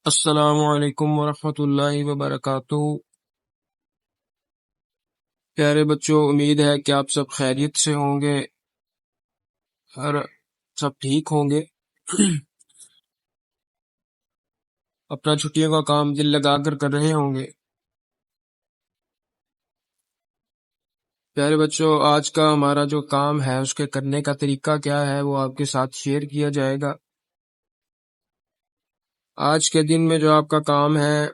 السلام علیکم ورحمۃ اللہ وبرکاتہ۔ پیارے بچوں، امید ہے کہ آپ سب خیریت سے ہوں گے اور سب ٹھیک ہوں گے۔ اپنا چھٹیوں کا کام دل لگا کر رہے ہوں گے۔ پیارے بچوں، آج کا ہمارا جو کام ہے اس کے کرنے کا طریقہ کیا ہے وہ آپ کے ساتھ شیئر کیا جائے گا۔ آج کے دن میں جو آپ کا کام ہے،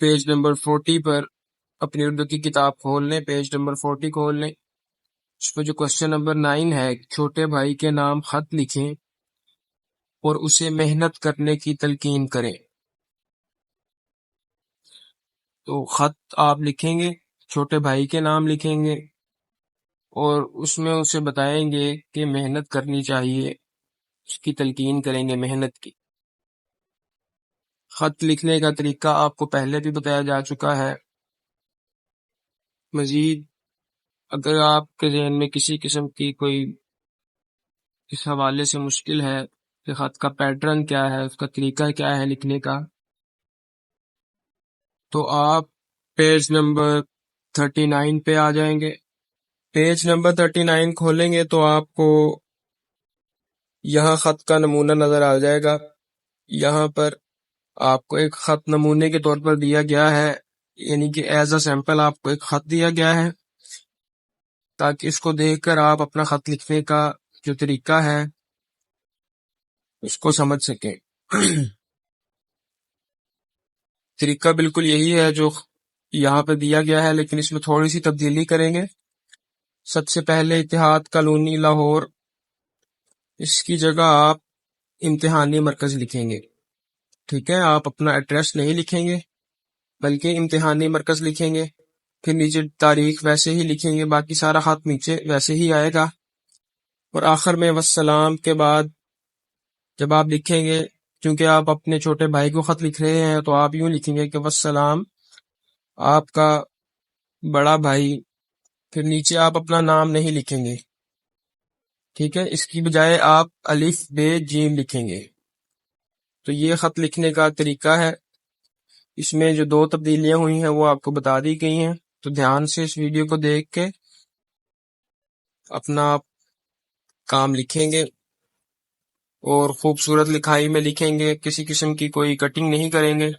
پیج نمبر 40 پر اپنی اردو کی کتاب کھول لیں، پیج نمبر 40 کھول لیں۔ اس میں جو کوشچن نمبر 9 ہے، چھوٹے بھائی کے نام خط لکھیں اور اسے محنت کرنے کی تلقین کریں۔ تو خط آپ لکھیں گے، چھوٹے بھائی کے نام لکھیں گے اور اس میں اسے بتائیں گے کہ محنت کرنی چاہیے، اس کی تلقین کریں گے محنت کی۔ خط لکھنے کا طریقہ آپ کو پہلے بھی بتایا جا چکا ہے۔ مزید اگر آپ کے ذہن میں کسی قسم کی کوئی اس حوالے سے مشکل ہے کہ خط کا پیٹرن کیا ہے، اس کا طریقہ کیا ہے لکھنے کا، تو آپ پیج نمبر 39 پہ آ جائیں گے۔ پیج نمبر 39 کھولیں گے تو آپ کو یہاں خط کا نمونہ نظر آ جائے گا۔ یہاں پر آپ کو ایک خط نمونے کے طور پر دیا گیا ہے، یعنی کہ ایز اے سیمپل آپ کو ایک خط دیا گیا ہے تاکہ اس کو دیکھ کر آپ اپنا خط لکھنے کا جو طریقہ ہے اس کو سمجھ سکیں۔ طریقہ بالکل یہی ہے جو یہاں پہ دیا گیا ہے، لیکن اس میں تھوڑی سی تبدیلی کریں گے۔ سب سے پہلے اتحاد کالونی لاہور، اس کی جگہ آپ امتحانی مرکز لکھیں گے۔ ٹھیک ہے، آپ اپنا ایڈریس نہیں لکھیں گے بلکہ امتحانی مرکز لکھیں گے۔ پھر نیچے تاریخ ویسے ہی لکھیں گے، باقی سارا خط نیچے ویسے ہی آئے گا۔ اور آخر میں والسلام کے بعد جب آپ لکھیں گے، چونکہ آپ اپنے چھوٹے بھائی کو خط لکھ رہے ہیں تو آپ یوں لکھیں گے کہ والسلام آپ کا بڑا بھائی، پھر نیچے آپ اپنا نام نہیں لکھیں گے۔ ٹھیک ہے، اس کی بجائے آپ الف بے جیم لکھیں گے۔ تو یہ خط لکھنے کا طریقہ ہے۔ اس میں جو 2 تبدیلیاں ہوئی ہیں وہ آپ کو بتا دی گئی ہیں، تو دھیان سے اس ویڈیو کو دیکھ کے اپنا آپ کام لکھیں گے اور خوبصورت لکھائی میں لکھیں گے، کسی قسم کی کوئی کٹنگ نہیں کریں گے۔